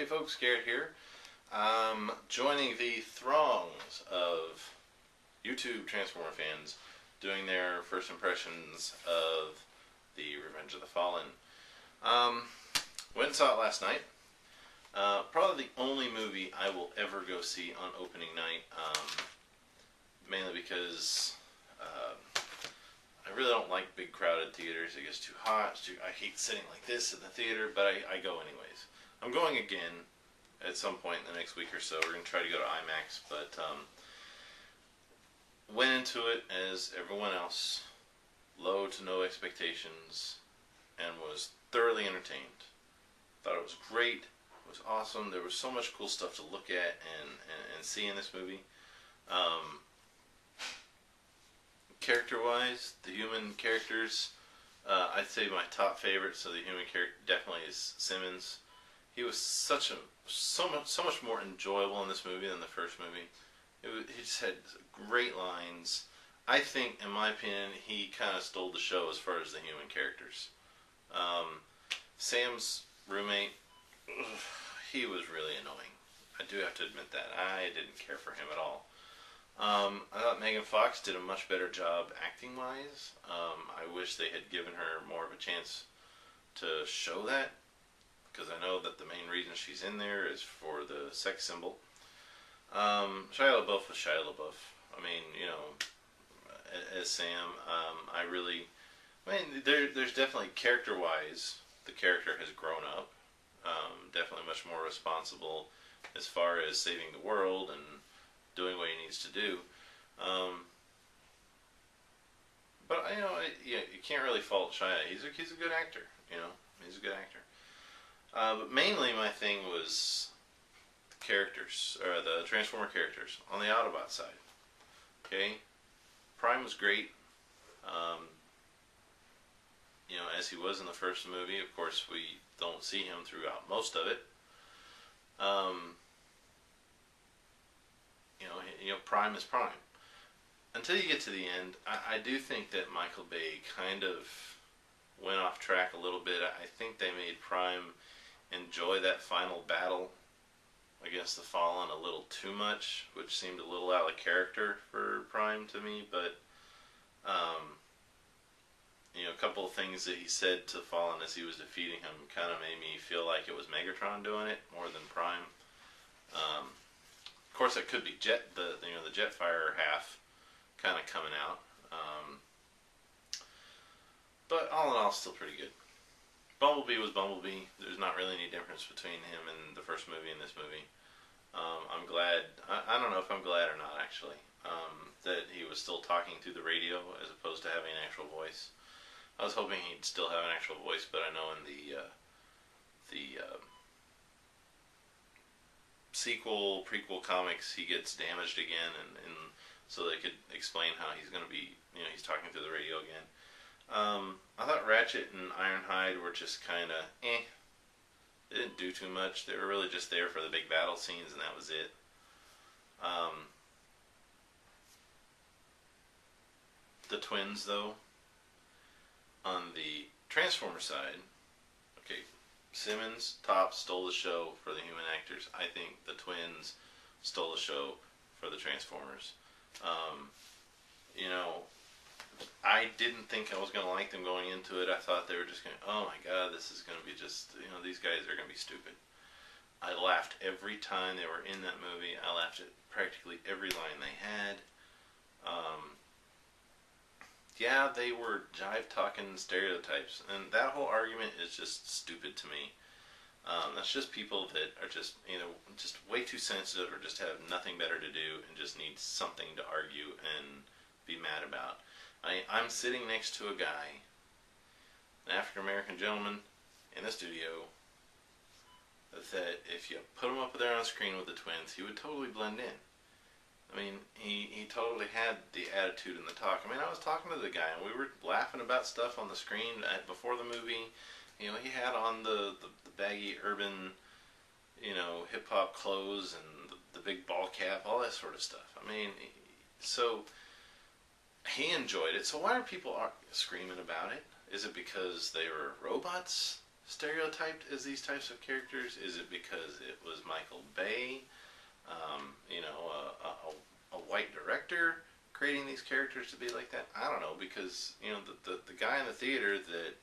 Hey folks, Garrett here. Joining the throngs of YouTube Transformer fans doing their first impressions of the Revenge of the Fallen. Went and saw it last night. Probably the only movie I will ever go see on opening night, mainly because I really don't like big crowded theaters. It gets too hot. I hate sitting like this in the theater, but I go anyways. I'm going again at some point in the next week or so. We're going to try to go to IMAX, but went into it as everyone else, low to no expectations, and was thoroughly entertained. Thought it was great. It was awesome. There was so much cool stuff to look at and see in this movie. Character-wise, the human characters, I'd say my top favorite. So the human character definitely is Simmons. He was so much more enjoyable in this movie than the first movie. He just had great lines. I think, in my opinion, he kind of stole the show as far as the human characters. Sam's roommate, he was really annoying. I do have to admit that. I didn't care for him at all. I thought Megan Fox did a much better job acting-wise. I wish they had given her more of a chance to show that, because I know that the main reason she's in there is for the sex symbol. Shia LaBeouf was Shia LaBeouf. I mean, you know, as Sam, there's definitely, character-wise, the character has grown up. Definitely much more responsible as far as saving the world and doing what he needs to do. But, you know, you can't really fault Shia. He's a good actor, you know. He's a good actor. But mainly my thing was the characters, or the Transformer characters on the Autobot side. Okay? Prime was great. You know, as he was in the first movie. Of course, we don't see him throughout most of it. You know, Prime is Prime. Until you get to the end, I do think that Michael Bay kind of went off track a little bit. I think they made Prime enjoy that final battle against the Fallen a little too much, which seemed a little out of character for Prime to me. But you know, a couple of things that he said to Fallen as he was defeating him kind of made me feel like it was Megatron doing it more than Prime. Of course, it could be the Jetfire half kind of coming out. But all in all, still pretty good. Bumblebee was Bumblebee. There's not really any difference between him and the first movie and this movie. I'm glad, I don't know if I'm glad or not actually, that he was still talking through the radio as opposed to having an actual voice. I was hoping he'd still have an actual voice, but I know in the prequel comics, he gets damaged again, and so they could explain how he's going to be, you know, he's talking through the radio again. I thought Ratchet and Ironhide were just kind of They didn't do too much. They were really just there for the big battle scenes, and that was it. The twins, though, on the Transformer side, okay, Simmons, Top stole the show for the human actors. I think the twins stole the show for the Transformers. You know, I didn't think I was going to like them going into it. I thought they were just going, oh my god, this is going to be just, you know, these guys are going to be stupid. I laughed every time they were in that movie. I laughed at practically every line they had. Yeah, they were jive-talking stereotypes, and that whole argument is just stupid to me. That's just people that are just, you know, just way too sensitive or just have nothing better to do and just need something to argue and be mad about. I'm sitting next to a guy, an African-American gentleman in the studio, that if you put him up there on screen with the twins, he would totally blend in. I mean, he totally had the attitude and the talk. I mean, I was talking to the guy, and we were laughing about stuff on the screen before the movie. You know, he had on the baggy urban, you know, hip-hop clothes and the big ball cap, all that sort of stuff. I mean, so he enjoyed it. So why are people screaming about it? Is it because they were robots? stereotyped as these types of characters? Is it because it was Michael Bay, a white director creating these characters to be like that? I don't know, because the guy in the theater that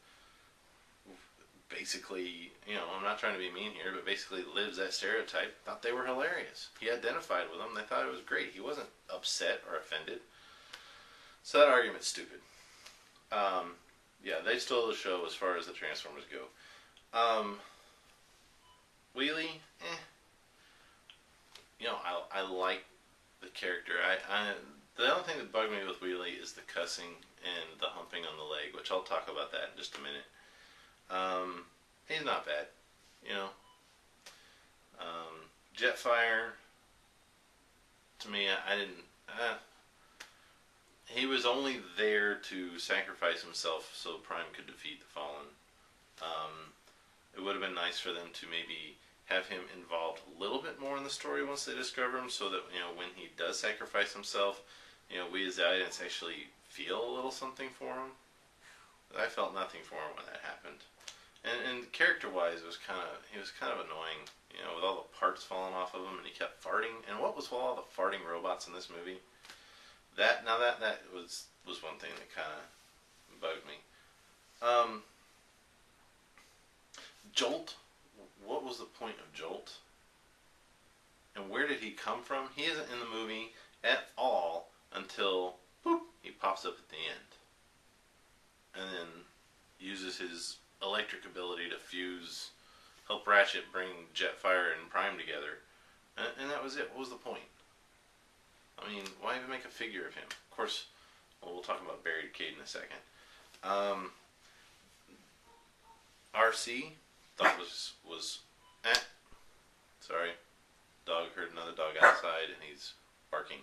basically, I'm not trying to be mean here, but basically lives that stereotype, thought they were hilarious. He identified with them. They thought it was great. He wasn't upset or offended. So that argument's stupid. Yeah, they stole the show as far as the Transformers go. Wheelie, I like the character. The only thing that bugged me with Wheelie is the cussing and the humping on the leg, which I'll talk about that in just a minute. He's not bad, you know. Jetfire, to me, I didn't. He was only there to sacrifice himself so Prime could defeat the Fallen. It would have been nice for them to maybe have him involved a little bit more in the story once they discover him, so that when he does sacrifice himself, we as the audience actually feel a little something for him. I felt nothing for him when that happened. And character-wise, he was kind of annoying, with all the parts falling off of him, and he kept farting. And what was with all the farting robots in this movie? That was one thing that kind of bugged me. Jolt. What was the point of Jolt? And where did he come from? He isn't in the movie at all until boop, he pops up at the end, and then uses his electric ability to fuse, help Ratchet bring Jetfire and Prime together, and that was it. What was the point? I mean, why even make a figure of him? Of course, we'll talk about Buried Cade in a second. RC thought was sorry, dog heard another dog outside and he's barking.